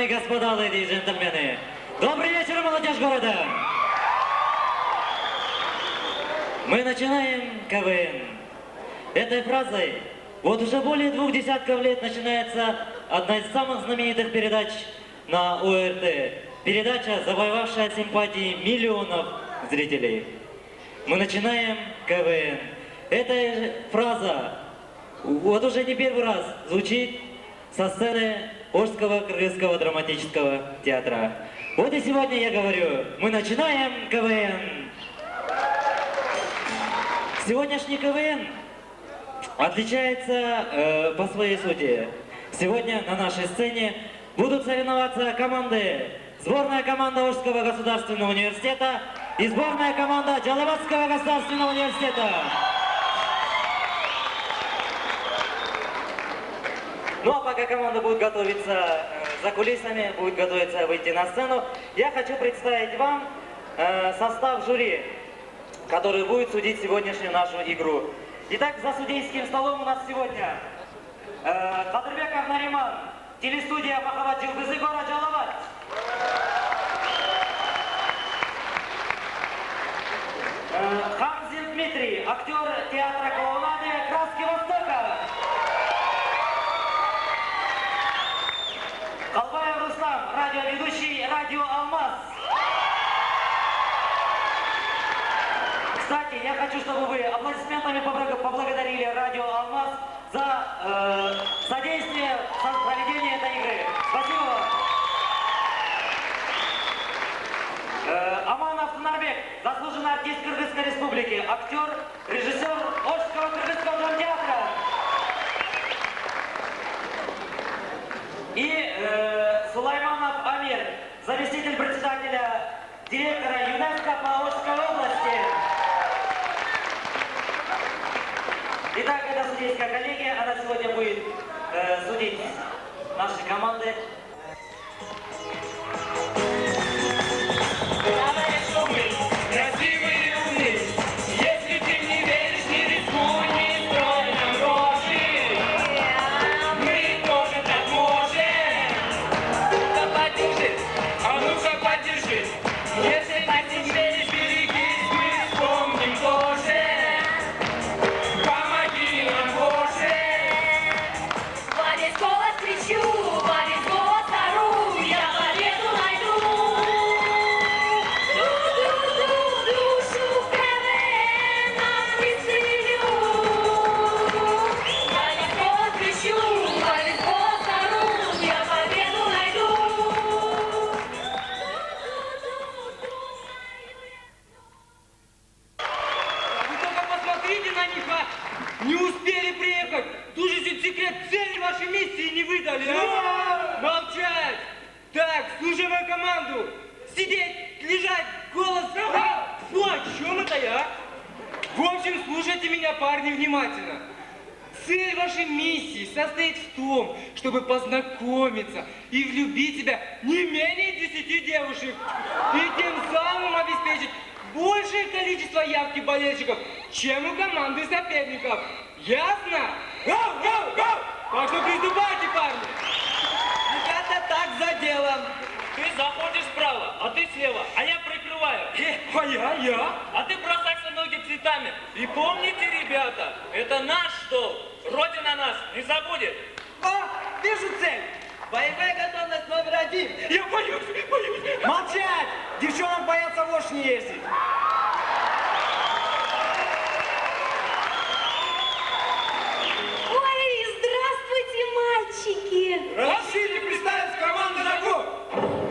дамы и господа, леди и джентльмены. Добрый вечер, молодежь города. Мы начинаем КВН. Этой фразой вот уже более 2 десятков лет начинается одна из самых знаменитых передач на ОРТ. Передача, завоевавшая симпатии миллионов зрителей. Мы начинаем КВН. Эта фраза вот уже не первый раз звучит со сцены Ожского Кыргызского драматического театра. Вот и сегодня я говорю, мы начинаем КВН. Сегодняшний КВН отличается по своей сути. Сегодня на нашей сцене будут соревноваться команды. Сборная команда Ожского государственного университета и сборная команда Жалаватского государственного университета. Ну а пока команда будет готовиться за кулисами, будет готовиться выйти на сцену, я хочу представить вам состав жюри, который будет судить сегодняшнюю нашу игру. Итак, за судейским столом у нас сегодня Кадырбеков Нариман, телестудия Махаббат Жылгызы, город Жалават. Хамзин Дмитрий, актер театра клоунады «Краски Востока». Колбаев Руслан, радиоведущий «Радио Алмаз». Кстати, я хочу, чтобы вы аплодисментами поблагодарили «Радио Алмаз» за содействие в проведении этой игры. Спасибо вам. Аманов Нарбек, заслуженный артист Кыргызской республики, актер, режиссер Ожского Кыргызского драмтеатра. И Сулайманов Амир, заместитель председателя директора ЮНЕСКО по Ожской области. Итак, это судейская коллегия, она сегодня будет судить наши команды. Не успели приехать! Тужите секрет цели вашей миссии не выдали, а? Молчать! Так, слушай мою команду! Сидеть, лежать, голос... Фу, о чем это я? В общем, слушайте меня, парни, внимательно. Цель вашей миссии состоит в том, чтобы познакомиться и влюбить себя не менее 10 девушек. И тем самым обеспечить большее количество явки болельщиков, чем у команды соперников. Ясно? Гоу, гоу, гоу! Так что приступайте, парни! Ребята, так за делом. Ты заходишь справа, а ты слева, а я прикрываю. А я? А ты бросайся ноги цветами. И помните, ребята, это наш стол. Родина нас не забудет. О, вижу цель. Боевая готовность номер 1. Я боюсь. Молчать! Девчонок боятся вошь не ездить. Ой, здравствуйте, мальчики! Разрешите представить команду Жаку?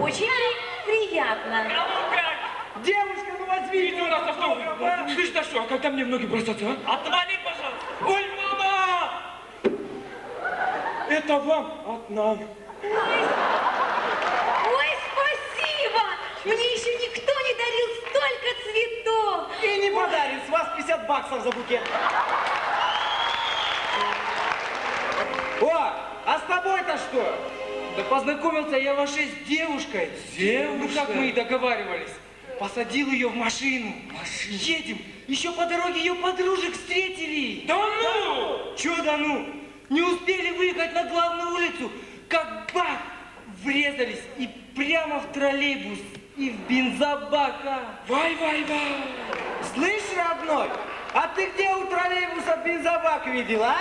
Очень приятно. Кому как? Девушка, ну возьми. Иди у нас автограф. Ты что, а когда мне в ноги бросаться, а? Отвали, пожалуйста. Ой, мама! Это вам от нам. Ой, спасибо! Мне еще никто не дарил столько цветов. И не подарит, с вас 50 баксов за букет. О, а с тобой-то что? Да познакомился я вообще с девушкой. Ну как мы и договаривались. Посадил ее в машину. Едем. Еще по дороге ее подружек встретили. Да ну! Че да ну? Не успели выехать на главную улицу, как бах! врезались и прямо в троллейбус, и в бензобак, а. Вай-вай-вай. Слышь, родной, а ты где у троллейбуса бензобак видел, а?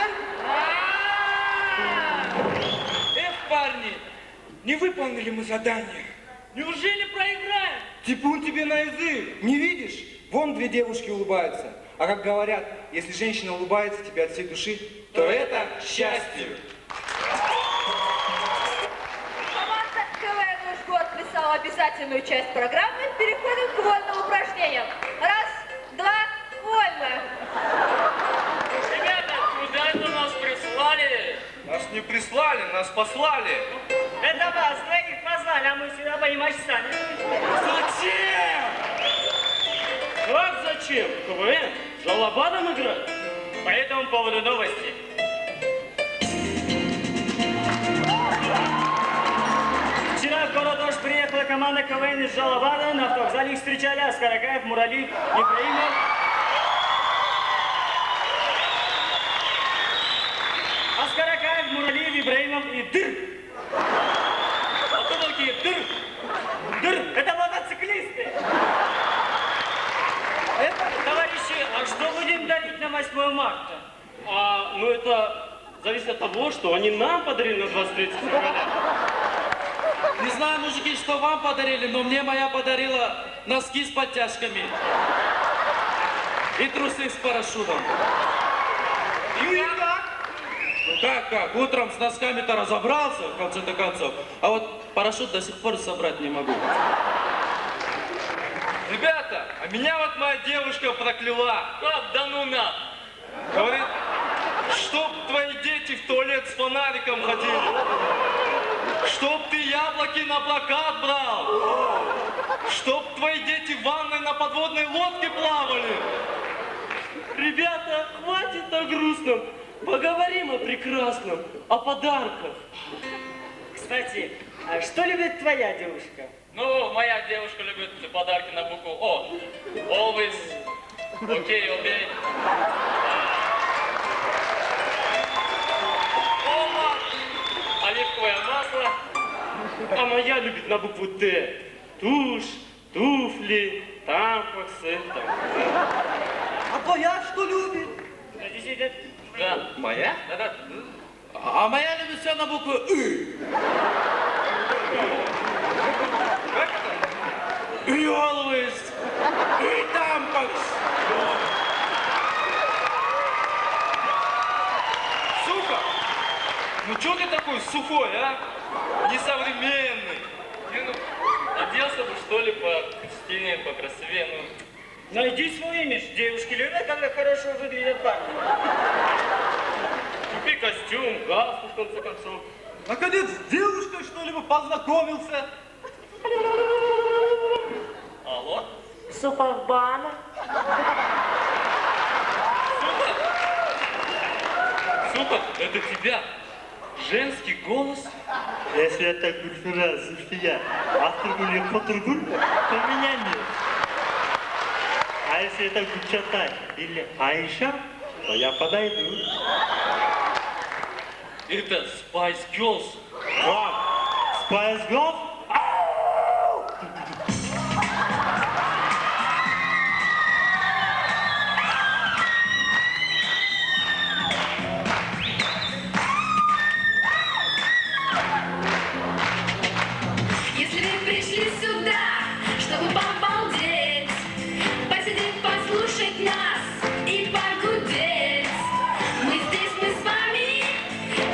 Парни, не выполнили мы задание. Неужели проиграем? Типун тебе на язык. Не видишь? Вон две девушки улыбаются. А как говорят, если женщина улыбается тебе от всей души, то это счастье. Команда КВН «Ужгу» отписала обязательную часть программы. Переходим к вольным упражнениям. Раз, два, вольно. Ребята, куда это нас прислали? Нас не прислали, нас послали. Это вас, двоих позвали, а мы сюда, понимаешь, сами. Зачем? Как зачем? КВН? Жалобадом играть? По этому поводу новости. Вчера в город Ош приехала команда КВН из Жалобада. На автовокзале их встречали Оскар Агаев, Муралиев, Ибраимов. Оскар Агаев, Муралиев, Ибраимов и Дыр. А кто такие Дыр? Дыр, это мотоциклисты. Товарищи, а что будем дарить на 8 марта? Ну это зависит от того, что они нам подарили на 23 февраля. Не знаю, мужики, что вам подарили, но мне моя подарила носки с подтяжками. И трусы с парашютом. Ну и как? Ну как? Утром с носками-то разобрался, в конце-то концов. А вот парашют до сих пор собрать не могу. Ребята, а меня вот моя девушка прокляла. Как? Да ну на! Говорит, чтоб твои дети в туалет с фонариком ходили. Чтоб ты яблоки на прокат брал. Чтоб твои дети в ванной на подводной лодке плавали. Ребята, хватит о грустном. Поговорим о прекрасном, о подарках. Кстати, а что любит твоя девушка? Ну, моя девушка любит подарки на букву О. Always. Окей. Ома. Оливковое масло. А моя любит на букву Т. Тушь, туфли, тампоксы. А твоя что любит? Да. Моя? Да. А моя любит все на букву «ы». Как это? И always. И тампакс. Сука! Ну чё ты такой сухой, а? Несовременный. Не, ну, оделся бы, что ли, по-стильнее, покрасивее, ну. Найди свой имидж. Девушки любят, когда хорошо выглядят парни. Купи костюм, галстук, в конце концов. Наконец, с девушкой что-либо познакомился. Алло? Суповбана. Супер, это тебя. Женский голос? Если это Гульфира Зульфия, Астыргуль и Хотыргуль, то меня нет. А если это Гульчатай или Аиша, то я подойду. Это Spice Girls. Как? Spice Girls? Если вы пришли сюда, чтобы побалдеть, посидеть, послушать нас и погудеть, мы здесь, мы с вами,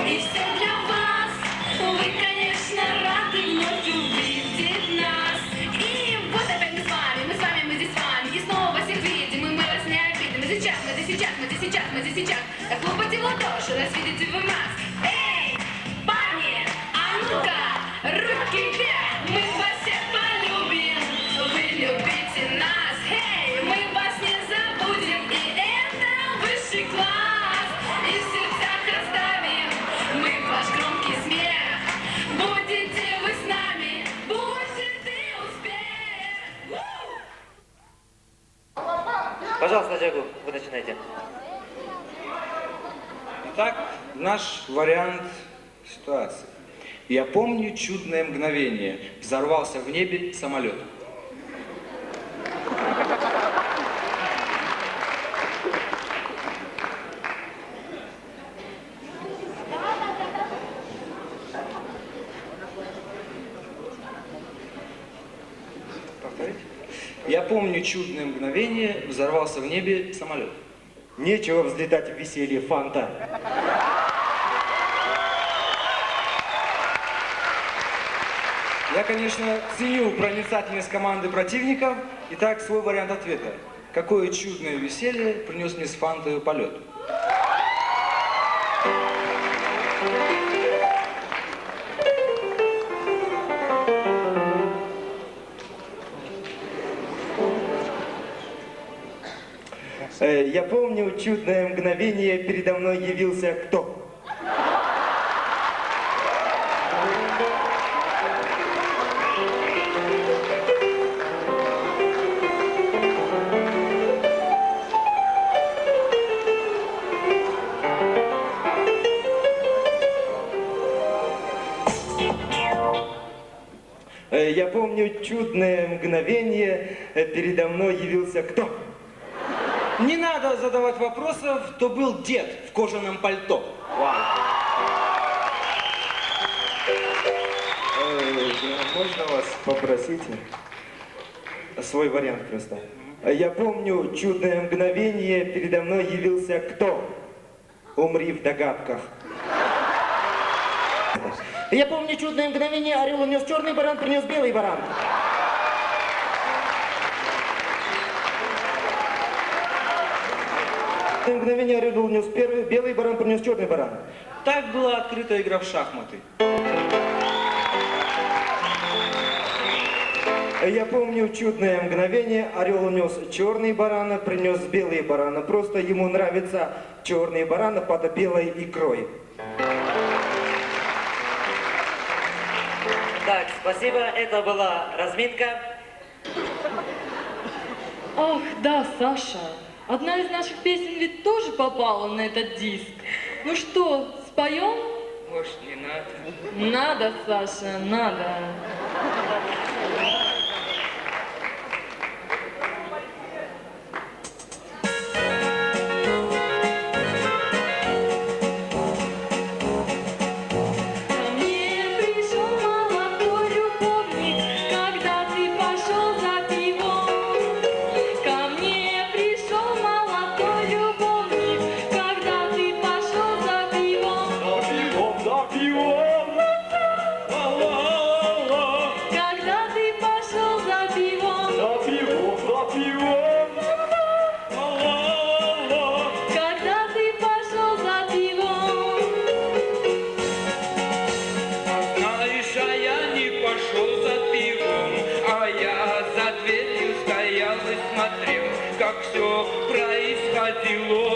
и все для вас. Вы, конечно, рады вновь увидеть нас. И вот опять мы с вами, мы здесь с вами, и снова всех видим, и мы вас не обидим. Мы сейчас, мы здесь сейчас, мы здесь сейчас, мы здесь сейчас. Так хлопайте в ладоши, раз видите вы нас. Эй, парни, а ну-ка! Руки вверх, мы вас всех полюбим, вы любите нас, хей, мы вас не забудем, и это высший класс, и в сердцах оставим мы ваш громкий смех, будете вы с нами, будет и успех. Пожалуйста, Джагу, вы начинайте. Итак, наш вариант ситуации. Я помню чудное мгновение. Взорвался в небе самолет. Повторите. Я помню чудное мгновение. Взорвался в небе самолет. Нечего взлетать в веселье, фанта. Я, конечно, ценю проницательность команды противников. Итак, свой вариант ответа. Какое чудное веселье принес мне с фантою полет? Я помню чудное мгновение, передо мной явился кто? Я помню чудное мгновение, передо мной явился кто? Не надо задавать вопросов, то был дед в кожаном пальто. Можно вас попросить? Свой вариант просто. Я помню чудное мгновение, передо мной явился кто? Умри в догадках. Я помню чудное мгновение, орел унес черный баран, принес белый баран. Мгновение орел унес первый, белый баран принес черный баран. Так была открыта игра в шахматы. Я помню чудное мгновение, орел унес черный барана, принес белый барана. Просто ему нравится черный барана под белой икрой. Так, спасибо, это была разминка. Ах, да, Саша, одна из наших песен ведь тоже попала на этот диск. Ну что, споем? Может, не надо? Надо, Саша, надо. Как все происходило,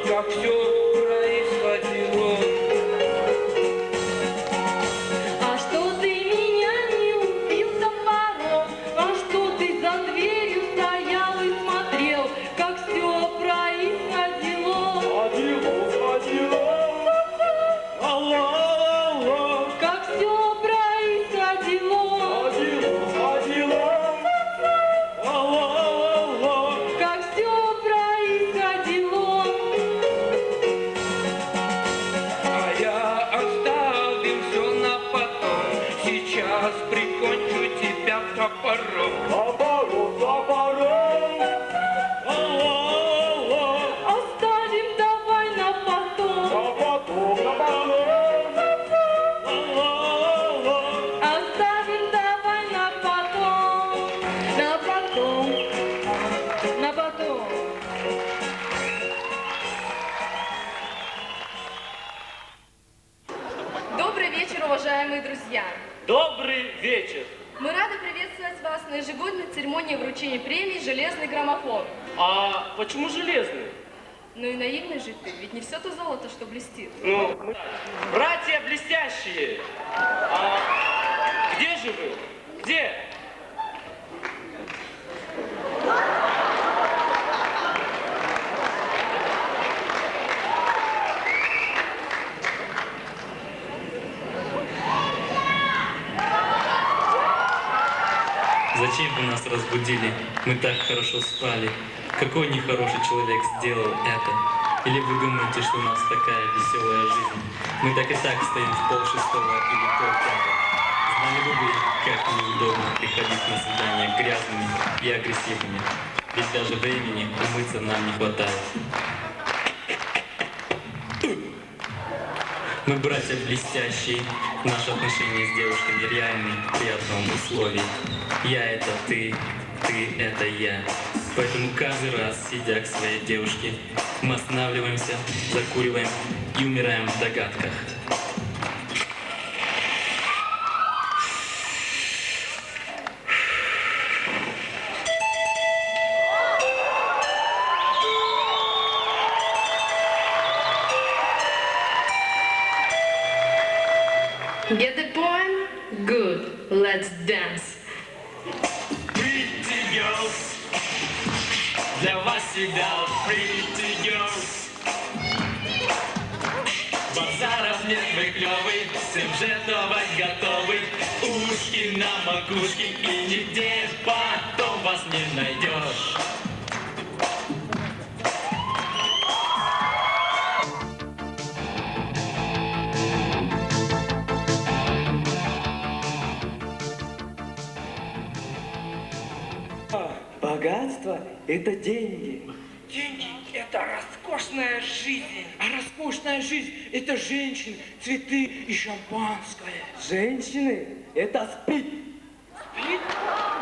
как все происходило. А что ты меня не убил топором? А что ты за дверью стоял и смотрел, как все происходило? Как все происходило? Как все происходило? А я оставил все на потом. Сейчас прикончу тебя топором. Оставим давай на потом. Оставим давай на потом. На потом. На потом. Добрый вечер, уважаемые друзья! Добрый вечер. Мы рады приветствовать вас на ежегодной церемонии вручения премии «Железный граммофон». А почему железный? Ну и наивный же ты, ведь не все то золото, что блестит. Ну, братья блестящие, а где же вы? Где? Зачем вы нас разбудили? Мы так хорошо спали. Какой нехороший человек сделал это? Или вы думаете, что у нас такая веселая жизнь? Мы так и так стоим в 5:30 или 4:30. Знали бы вы, как неудобно приходить на свидания грязными и агрессивными? Ведь даже времени умыться нам не хватает. Мы братья блестящие, наши отношения с девушками реальны при одном условии. Я — это ты — это я. Поэтому каждый раз, сидя к своей девушке, мы останавливаемся, закуриваем и умираем в догадках. Get the point? Good. Let's dance. Pretty girls, для вас всегда pretty girls. Базаров нет, вы клёвый, всем жертвовать готовы. Ушки на макушке, и нигде потом вас не найдешь. Богатство – это деньги. Деньги – это роскошная жизнь. А роскошная жизнь – это женщины, цветы и шампанское. Женщины – это спит. Спит?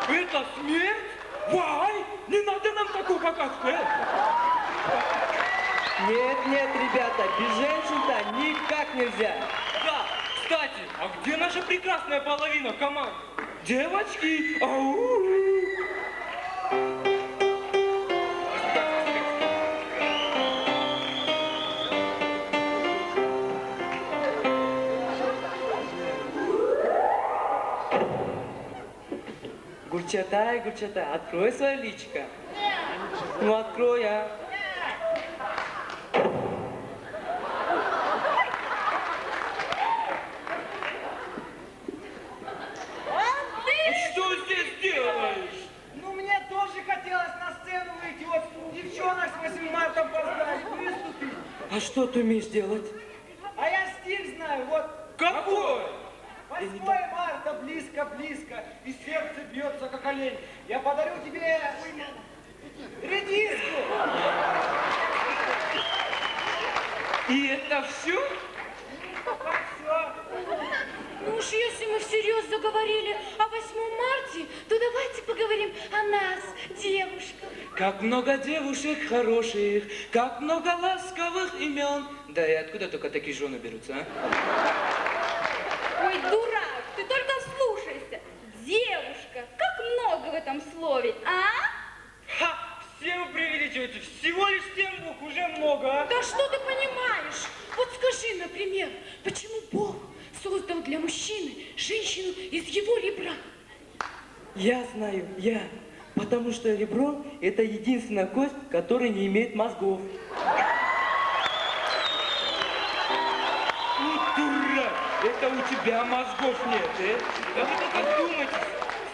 Это смерть? Вай! Не надо нам такое богатство! Нет, ребята, без женщин-то никак нельзя. Да, кстати, а где наша прекрасная половина команды? Девочки! Ау! Гурчатай, открой свое личико. Ну, открой, а. Что здесь делаешь? Ну, мне тоже хотелось на сцену выйти, вот девчонок с 8 марта поздравить, выступить. А что ты умеешь делать? А я стиль знаю, вот. Какой? 8 марта, близко, и сердце бьется, как олень. Я подарю тебе редиску. И это все? Все. Ну уж если мы всерьез заговорили о 8 марте, то давайте поговорим о нас, девушках. Как много девушек хороших, как много ласковых имен. Да и откуда только такие жены берутся, а? Ой, дурак, ты только вслушайся. Девушка, как много в этом слове, а? Ха! Все вы преувеличиваете, всего лишь 7 букв, уже много, а? Да что ты понимаешь? Вот скажи, например, почему Бог создал для мужчины женщину из его ребра? Я знаю, потому что ребро – это единственная кость, которая не имеет мозгов. Ну, дурак, это у тебя мозгов нет, Да вы только думайте,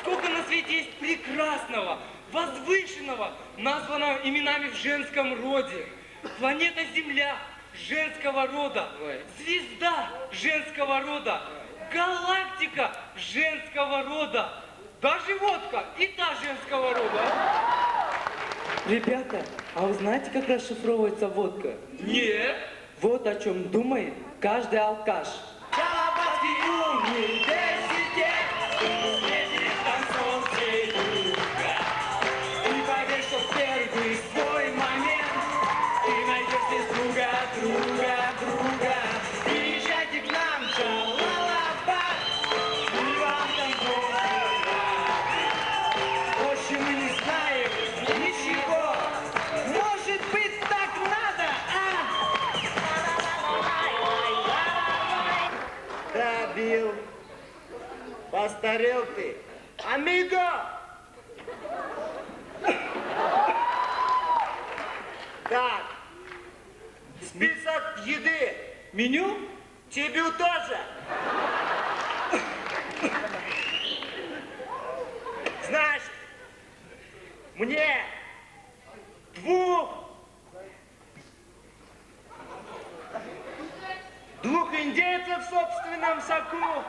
сколько на свете есть прекрасного, возвышенного, названного именами в женском роде. Планета Земля женского рода, звезда женского рода, галактика женского рода, даже водка и та женского рода. Ребята, а вы знаете, как расшифровывается водка? Нет. Вот о чем думает каждый алкаш. Постарел ты. Амиго! Так, список еды. Меню? Тебе тоже. Знаешь, Мне двух индейцев в собственном соку,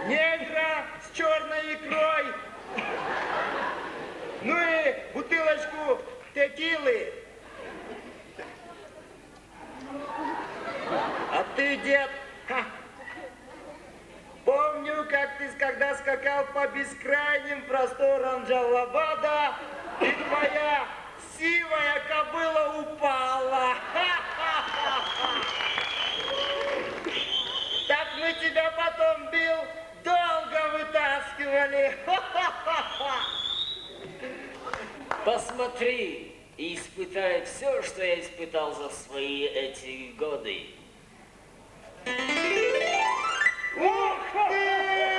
негра с черной икрой, ну и бутылочку текилы. А ты, дед, помню, как ты когда скакал по бескрайним просторам Джалабада, и твоя сивая кобыла упала. Так мы тебя потом, Бил, долго вытаскивали. Посмотри и испытай все, что я испытал за свои эти годы. Ух ты!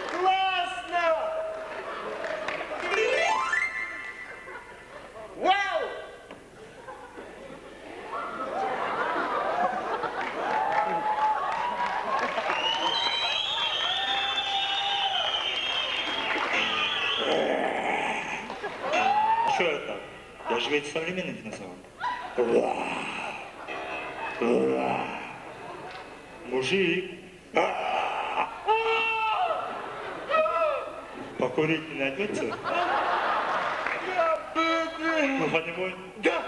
Классно! Вау! Что это? Я же ведь современный динозавр. Мужик. Покурить не найдется? Глухонемой? Да.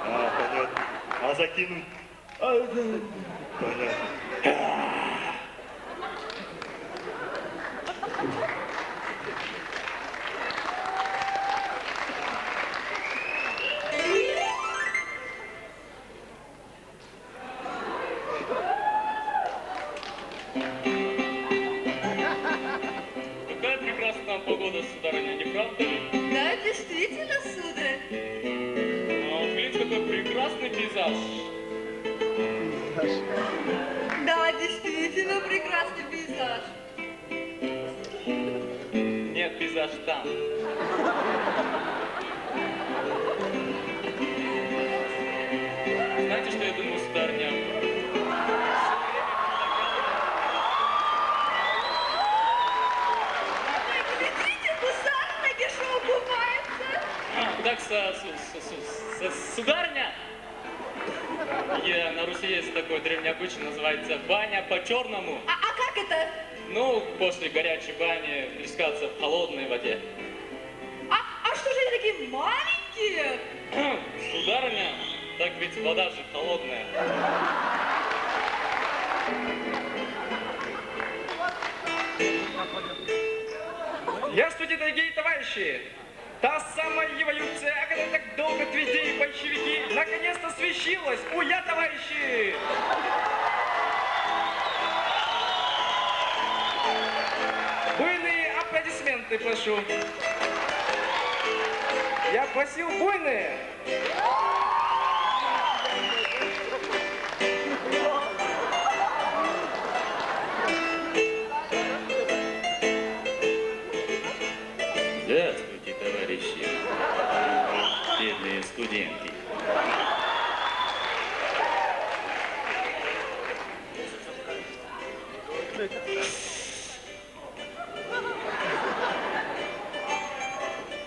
Понятно. А закинуть? Понятно. Какая прекрасная погода, сударыня, не правда ли? Да, действительно, сударь. А взгляните, какой прекрасный пейзаж. Да, действительно, прекрасный пейзаж. Нет, пейзаж там. Знаете, что я думаю, сударыня? Глядите, гусар на кишо купается. Так, сударыня, на Руси есть такой древний обычай, называется баня по-черному. А как это? Ну, после горячей бани плескаться в холодной воде. А что же они такие маленькие? Сударыня, так ведь вода же холодная. Здравствуйте, дорогие товарищи! Та самая эволюция, о которой так долго твитили большевики, наконец-то свершилась! Уя, товарищи! Буйные аплодисменты, прошу. Я просил буйные. Здравствуйте, товарищи, бедные студенты.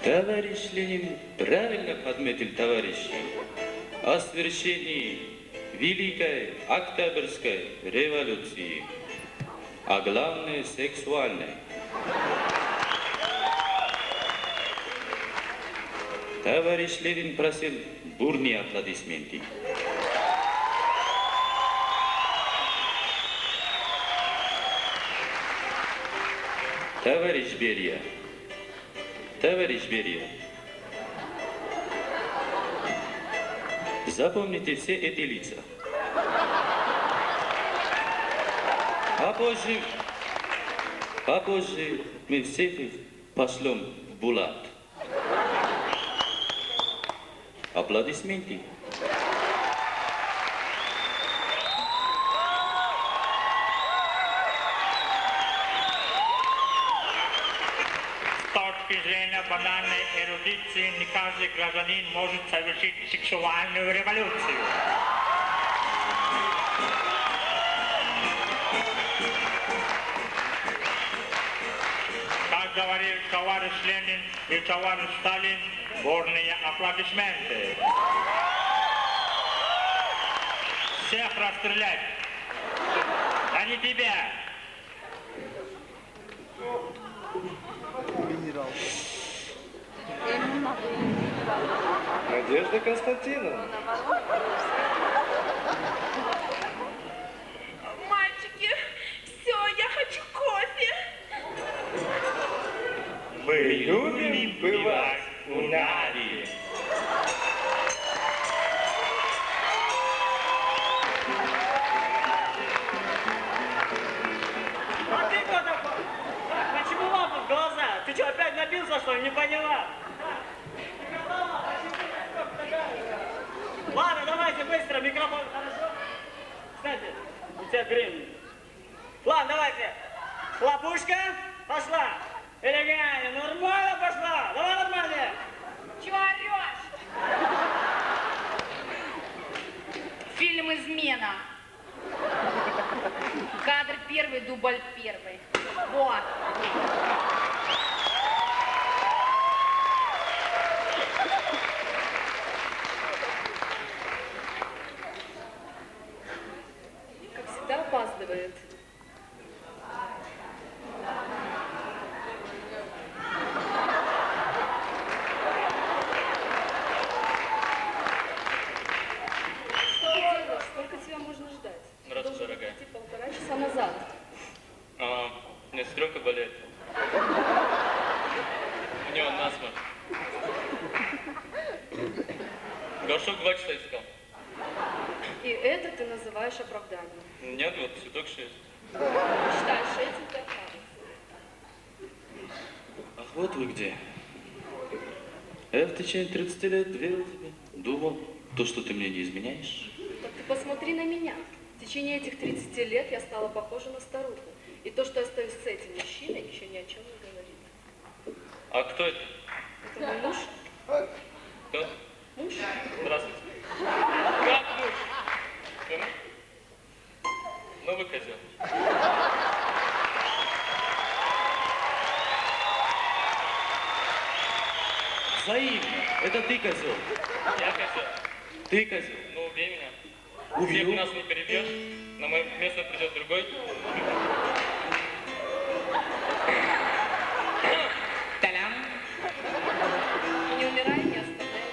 Товарищ Ленин правильно подметил, товарищи, о свершении Великой Октябрьской революции, а главное сексуальной. Товарищ Ленин просил бурные аплодисменты. Товарищ Берия, запомните все эти лица. А позже мы всех пошлем в Булат. Аплодисменты. С точки зрения банальной эрудиции, не каждый гражданин может совершить сексуальную революцию. как говорил товарищ Ленин и товарищ Сталин, бурные аплодисменты. Всех расстрелять. А не тебя. Надежда Константиновна. Мальчики, все, я хочу кофе. Мы любим бывать у Нади. А ты кто такой? Почему лампа в глаза? Ты что, опять напился, что ли? Не поняла. Ладно, давайте быстро, микрофон, хорошо? Кстати, у тебя времени. Ладно, давайте. Хлопушка, пошла. Элегантно, нормально пошла. Давай нормально. Чего орешь? Фильм «Измена». Кадр первый, дубль первый. Вот. Как всегда, опаздывает. Что ты делаешь? Сколько тебя можно ждать? Здравствуй, дорогая. Прийти 1,5 часа назад. У меня сестренка болеет. У нее насморк. Горшок 2 часа искал. И это ты называешь оправданием. Нет, вот цветок 6. Считаешь, этим ты оправдан. Ах, вот вы где. Я в течение 30 лет верил тебе. Думал, то, что ты мне не изменяешь. Так ты посмотри на меня. В течение этих 30 лет я стала похожа на старуху. И то, что я остаюсь с этим мужчиной, еще ни о чем не говорит. А кто это? Это мой муж. Кто? Муж? Здравствуйте. Как муж? Ты муж? Новый козел. Взаимно. Это ты козел. Я козел. Ты козел. Ну, убей меня. Убью. Всех нас не перебьешь. На мое место придет другой. Не умирай, не оставляй.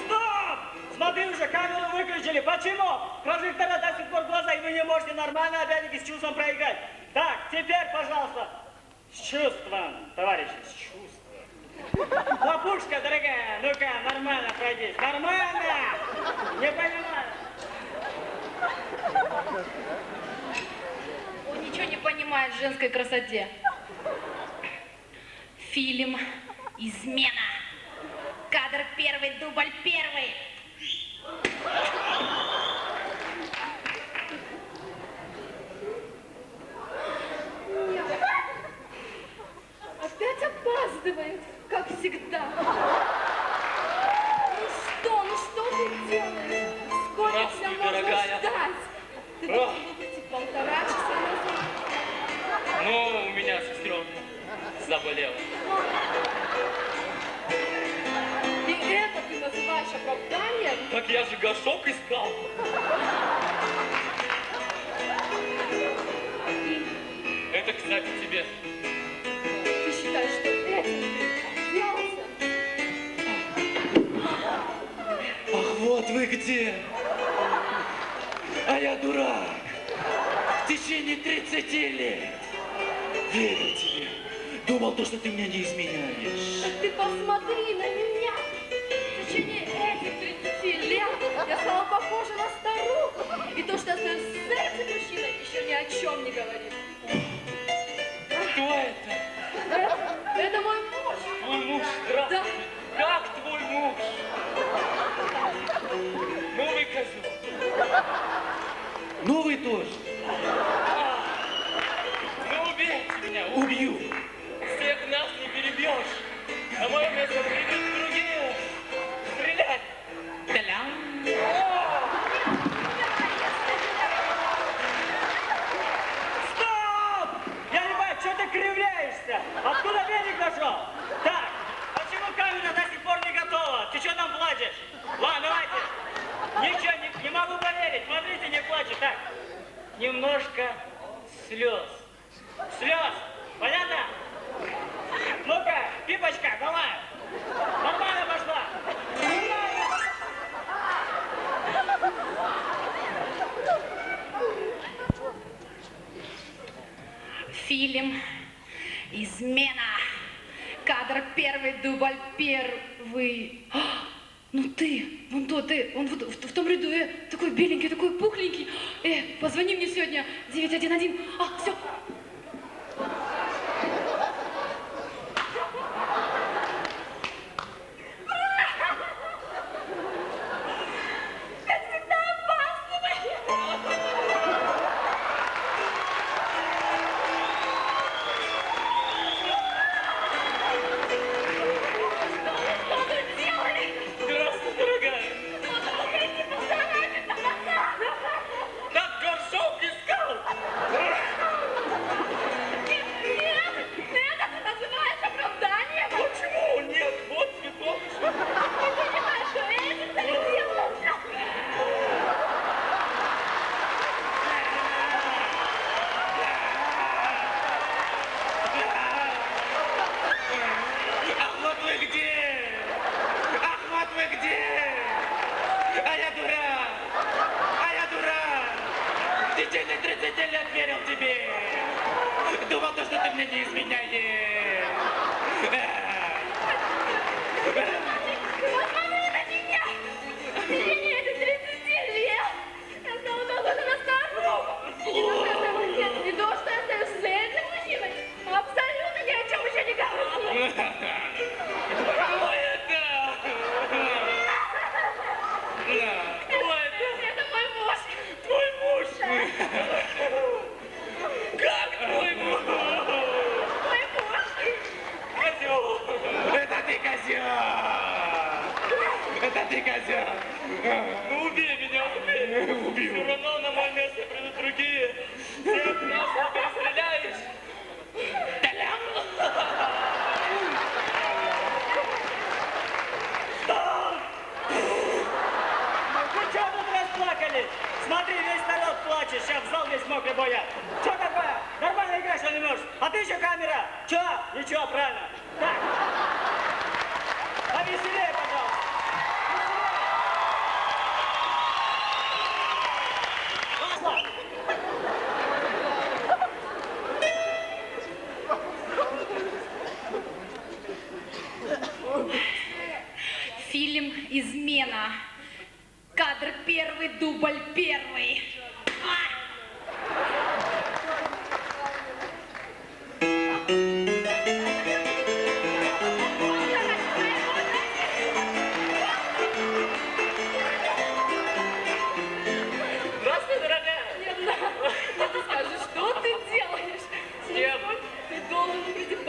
Стоп! Смотри уже, камеру выключили. Почему? Прожектора до сих пор в глаза, и вы не можете нормально опять-таки с чувством проиграть. Так, теперь, пожалуйста, с чувством, товарищи, с чувством. Хлопушка, дорогая, ну-ка, нормально пройдись. Нормально! Не понимаю. Он ничего не понимает в женской красоте. Фильм «Измена». Кадр первый, дубль первый. Опять опаздывает, как всегда. Ну что ты делаешь? Сколько тебя Здравствуй, можно дорогая. ждать? Ты должен был прийти 1,5 часа назад. Ну, у меня сестренка заболела. И это ты называешь оправданием? Так я же горшок искал. Это, кстати, тебе. Ты считаешь, что этим ты сделался? Ах, вот вы где. А я дурак. В течение 30 лет верил тебе. Думал, то, что ты меня не изменяешь. Так ты посмотри на меня. В течение этих 30 лет я стала похожа на старуху. И то, что я остаюсь с этим мужчиной, еще ни о чем не говорит. Кто это? Это мой муж. Твой муж, здравствуй. Как твой муж? Новый козел. Ну вы тоже. Ну убейте меня. Убью. Всех нас не перебьешь. На мое место придут другие. Стрелять. Стоп! Я не понимаю, что ты Ничего, не могу поверить. Смотрите, не плачет. Так, немножко слез. Слез. Понятно? Ну-ка, Пипочка, давай. Нормально пошла. Фильм «Измена». Кадр первый, дубль первый. Ну ты, вон тот, ты, он вот в том ряду, такой беленький, такой пухленький. Позвони мне сегодня, 911. Все. Здравствуй, дорогая. Так горшок искал. Это называется оправданием. Почему? Нет, вот цветок. Ты понимаешь, что это дело? Ах, вот вы где! Ах, вот вы где! А я дурак! А я дурак! В течение 30 лет верил тебе! Думал, то, что ты мне не изменяешь! Посмотри на меня! В течение этих 30 лет я стала похожа на старуху. Не то, что я остаюсь с этим мужчиной, абсолютно ни о чем еще не говорю. Кто это? Кто это? Это мой муж. Твой муж! Как твой муж? Мой муж. Козел. Это ты, козел! Это ты, козел! Ну убей меня, убей. Убью. Все равно на мое место придут другие. Всех нас не перестреляешь. Вы что тут расплакались? Смотри, весь народ плачет, сейчас в зал весь мокрый боят. Что такое? Нормально играть, что не можешь? А ты еще камера? Че? Ничего, правильно. Так. Повеселее, пожалуйста. Веселее. Фильм «Измена». Кадр первый, дубль первый. Здравствуй, дорогая. Нет, ты скажи, что ты делаешь? Нет. Ты должен прийти 1,5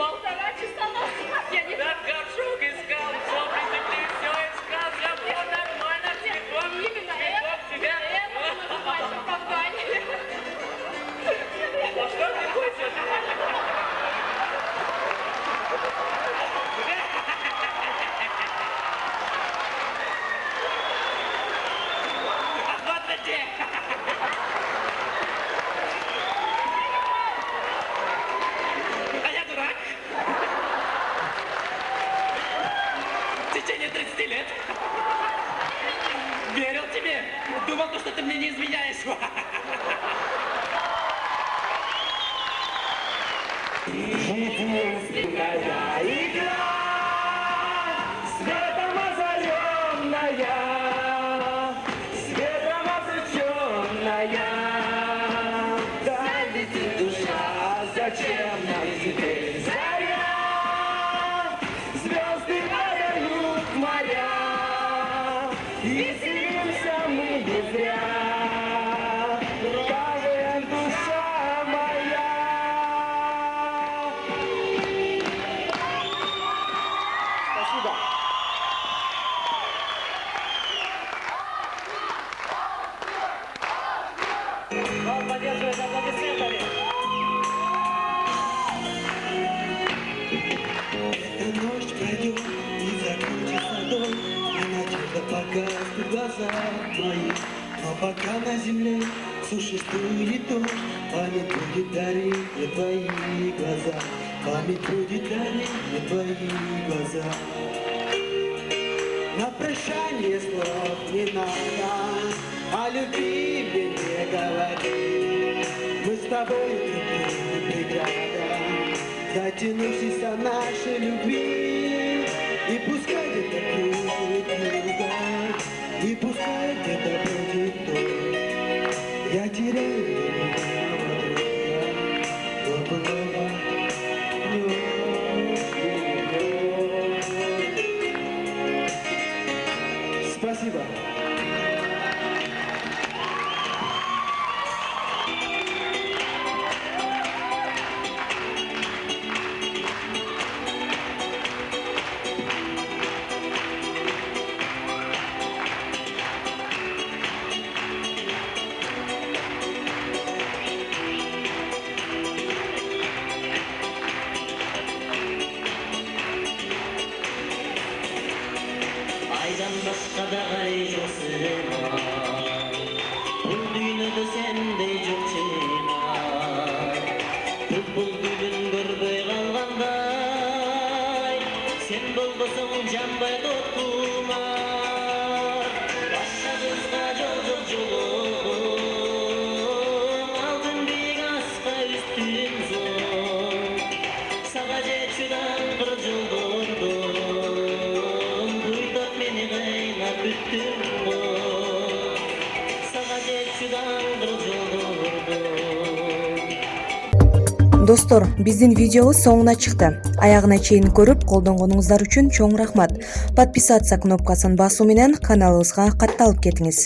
часа назад. Я не Так горшок искал, все приземли, все искал, я все нормально, цветок, Именно цветок тебя. это называется оправдание. А что ты хочешь? Ах, вот вы где! А я дурак! В течение 30 лет верил тебе! Думал, то, что ты мне не изменяешь! Единственная игра, светом озаренная, светом обреченная. Да летит душа, зачем нам теперь заря? Звезды подают моря, веселимся мы не зря. КВН, душа моя. Спасибо. Он поддерживает аплодисментами. Эта ночь пройдет и закончится дом, и надежда погаснет в глазах. глаза мои. Но пока на земле существует то, память будет дарить мне твои глаза. Память будет дарить мне твои глаза. На прощание слов не надо, о любви мне не говори. Мы с тобой не преграда, затянувшись о нашей любви. И пускай где-то кружит юга, и пускай где-то будет то. Я теряю любимого друга, спасибо. Aydan başka da ay joksuna, бұл dünyada sendey жоқ çınar. Бұл gülün görбөй қалғандай, sen болбосоң жанбай тоткулар. Başka kızga жол жоқ жолum, алтын биік асқа үстүн зор. Сага жет шыдаңқыр жолдордон, буйдап мени кыйнап бүттүң го. Сага жет шыдаңқыр жолдордон. Достор, биздин видеобуз соңуна чыкты. Аягына чейин көрүп, колдонгонуңуздар үчүн чоң рахмат. Подписаться кнопкасын басуу менен каналыбызга катталып кетиңиз.